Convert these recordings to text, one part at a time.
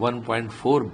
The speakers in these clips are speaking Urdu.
1.4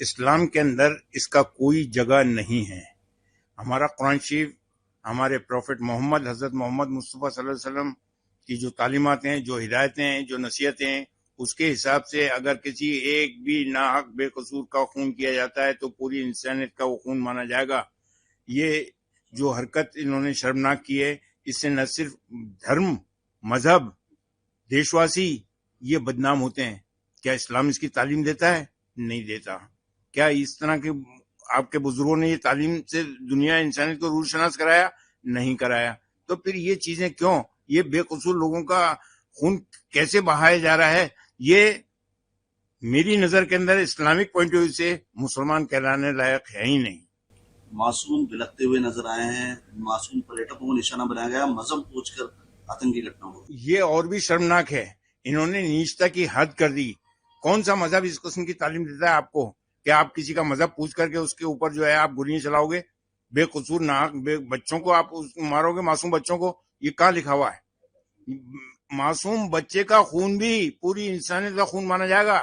اسلام کے اندر اس کا کوئی جگہ نہیں ہے. ہمارا قرآن شریف ہمارے پروفٹ محمد حضرت محمد مصطفیٰ صلی اللہ علیہ وسلم کی جو تعلیمات ہیں، جو ہدایتیں ہیں، جو نصیحتیں ہیں، اس کے حساب سے اگر کسی ایک بھی ناحق بے قصور کا خون کیا جاتا ہے تو پوری انسانیت کا وہ خون مانا جائے گا. یہ جو حرکت انہوں نے شرمناک کی ہے، اس سے نہ صرف دھرم، مذہب، دیشواسی یہ بدنام ہوتے ہیں. کیا اسلام اس کی تعلیم دیتا ہے؟ نہیں دیتا. کیا اس طرح کے آپ کے بزرگوں نے یہ تعلیم سے دنیا انسانیت کو رول شناس کرایا؟ نہیں کرایا. تو پھر یہ چیزیں کیوں؟ یہ بے قصور لوگوں کا خون کیسے بہایا جا رہا ہے؟ یہ میری نظر کے اندر اسلامک پوائنٹ آف ویو سے مسلمان کہلانے لائق ہے ہی نہیں. معصوم بلکتے ہوئے نظر آئے ہیں، معصوم پریٹکوں کو نشانہ بنایا گیا، مذہب پوچھ کر آتنکی گھٹنا ہو. یہ اور بھی شرمناک ہے. انہوں نے نیچتا کی حد کر دی. کون سا مذہب اس قسم کی تعلیم دیتا ہے آپ کو کہ آپ کسی کا مذہب پوچھ کر کے اس کے اوپر جو ہے آپ گولیاں چلاؤ گے؟ بے قصور ناحق بچوں کو آپ مارو گے، معصوم بچوں کو. یہ کہاں لکھا ہوا ہے؟ معصوم بچے کا خون بھی پوری انسانیت کا خون مانا جائے گا.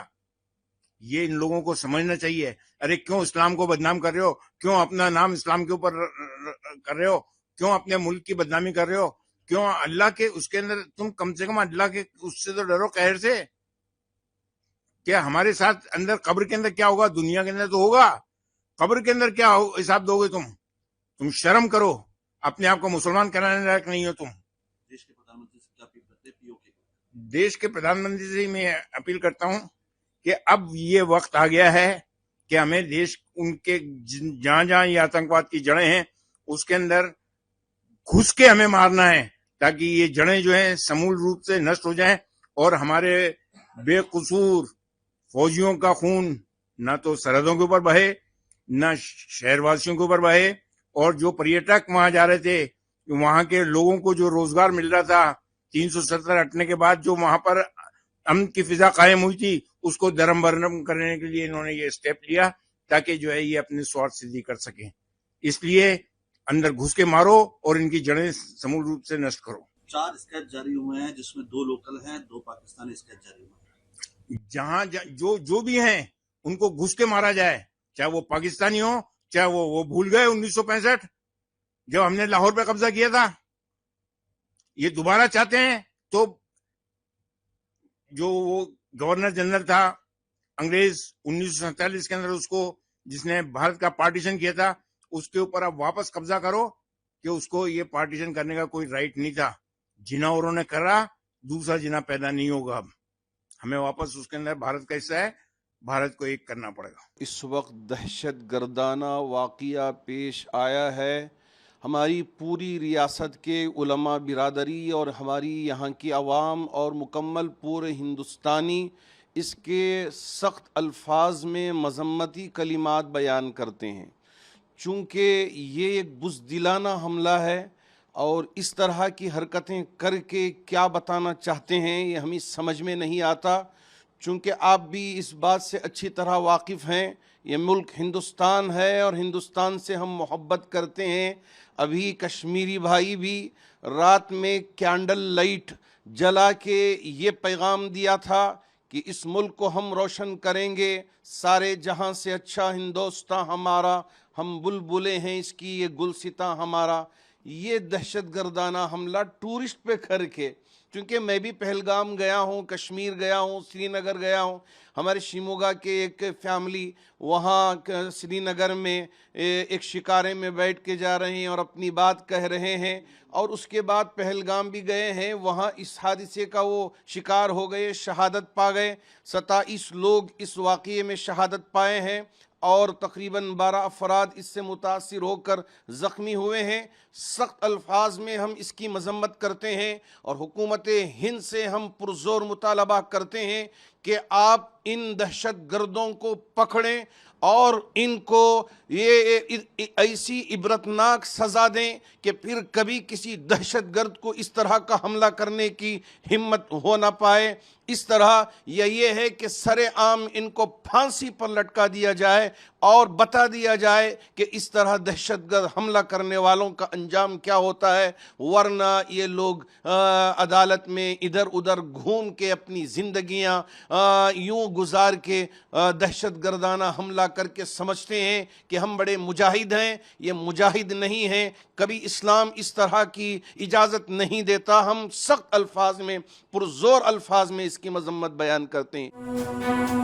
یہ ان لوگوں کو سمجھنا چاہیے. ارے کیوں اسلام کو بدنام کر رہے ہو؟ کیوں اپنا نام اسلام کے اوپر کر رہے ہو؟ کیوں اپنے ملک کی بدنامی کر رہے ہو؟ کیوں اللہ کے اس کے اندر تم کم سے کم اللہ کے اس سے تو ڈرو، قہر سے. کیا ہمارے ساتھ اندر قبر کے اندر کیا ہوگا؟ دنیا کے اندر تو ہوگا. قبر کے اندر کیا حساب دو گے تم شرم کرو. اپنے آپ کو مسلمان کرانے لائق نہیں ہو تم. دیش کے پردھان منتری سے کیا اپیل کرتے ہیں PO کے؟ دیش کے پردھان منتری سے میں اپیل کرتا ہوں کہ اب یہ وقت آ گیا ہے کہ ہمیں دیش ان کے جہاں جہاں یہ آتنکواد کی جڑیں ہیں اس کے اندر گھس کے ہمیں مارنا ہے، تاکہ یہ جڑیں جو ہیں سمول روپ سے نشٹ ہو جائیں اور ہمارے بے قصور فوجیوں کا خون نہ تو سرحدوں کے اوپر بہے، نہ شہر واسیوں کے اوپر بہے. اور جو پریٹک وہاں جا رہے تھے، وہاں کے لوگوں کو جو روزگار مل رہا تھا 370 ہٹنے کے بعد، جو وہاں پر امن کی فضا قائم ہوئی تھی، اس کو درم برہم کرنے کے لیے انہوں نے یہ اسٹیپ لیا تاکہ جو ہے یہ اپنے سوارتھ سدھی کر سکیں. اس لیے اندر گھس کے مارو اور ان کی جڑیں سمول روپ سے نشٹ کرو. 4 اسکیچ جاری ہوئے ہیں جس میں 2 لوکل ہیں، 2 پاکستانی اسکیچ جاری ہوئے ہیں. جہاں جو بھی ہیں ان کو گھس کے مارا جائے، چاہے وہ پاکستانی ہو، چاہے وہ بھول گئے 1965 جب ہم نے لاہور پہ قبضہ کیا تھا. یہ دوبارہ چاہتے ہیں تو جو وہ گورنر جنرل تھا انگریز 1947 کے اندر، اس کو جس نے بھارت کا پارٹیشن کیا تھا، اس کے اوپر اب واپس قبضہ کرو کہ اس کو یہ پارٹیشن کرنے کا کوئی رائٹ نہیں تھا. جنا انہوں نے کرا، دوسرا جنا پیدا نہیں ہوگا. اب ہمیں واپس اس کے اندر بھارت کا حصہ ہے، بھارت کو ایک کرنا پڑے گا. اس وقت دہشت گردانہ واقعہ پیش آیا ہے. ہماری پوری ریاست کے علماء برادری اور ہماری یہاں کی عوام اور مکمل پورے ہندوستانی اس کے سخت الفاظ میں مذمتی کلمات بیان کرتے ہیں، چونکہ یہ ایک بزدلانہ حملہ ہے اور اس طرح کی حرکتیں کر کے کیا بتانا چاہتے ہیں یہ ہمیں سمجھ میں نہیں آتا. چونکہ آپ بھی اس بات سے اچھی طرح واقف ہیں، یہ ملک ہندوستان ہے اور ہندوستان سے ہم محبت کرتے ہیں. ابھی کشمیری بھائی بھی رات میں کینڈل لائٹ جلا کے یہ پیغام دیا تھا کہ اس ملک کو ہم روشن کریں گے، سارے جہاں سے اچھا ہندوستان ہمارا، ہم بلبلیں ہیں اس کی یہ گلستاں ہمارا. یہ دہشت گردانہ حملہ ٹورسٹ پہ کر کے، چونکہ میں بھی پہلگام گیا ہوں، کشمیر گیا ہوں، سری نگر گیا ہوں. ہمارے شیموگا کے ایک فیملی وہاں سری نگر میں ایک شکارے میں بیٹھ کے جا رہے ہیں اور اپنی بات کہہ رہے ہیں، اور اس کے بعد پہلگام بھی گئے ہیں، وہاں اس حادثے کا وہ شکار ہو گئے، شہادت پا گئے. 27 لوگ اس واقعے میں شہادت پائے ہیں اور تقریباً 12 افراد اس سے متاثر ہو کر زخمی ہوئے ہیں. سخت الفاظ میں ہم اس کی مذمت کرتے ہیں اور حکومت ہند سے ہم پرزور مطالبہ کرتے ہیں کہ آپ ان دہشت گردوں کو پکڑیں اور ان کو یہ ایسی عبرتناک سزا دیں کہ پھر کبھی کسی دہشت گرد کو اس طرح کا حملہ کرنے کی ہمت ہو نہ پائے. اس طرح یہ ہے کہ سر عام ان کو پھانسی پر لٹکا دیا جائے اور بتا دیا جائے کہ اس طرح دہشت گرد حملہ کرنے والوں کا انجام کیا ہوتا ہے، ورنہ یہ لوگ عدالت میں ادھر ادھر گھوم کے اپنی زندگیاں یوں گزار کے دہشت گردانہ حملہ کر کے سمجھتے ہیں کہ ہم بڑے مجاہد ہیں۔ یہ مجاہد نہیں ہیں، کبھی اسلام اس طرح کی اجازت نہیں دیتا۔ ہم سخت الفاظ میں، پرزور الفاظ میں اس کی مذمت بیان کرتے ہیں۔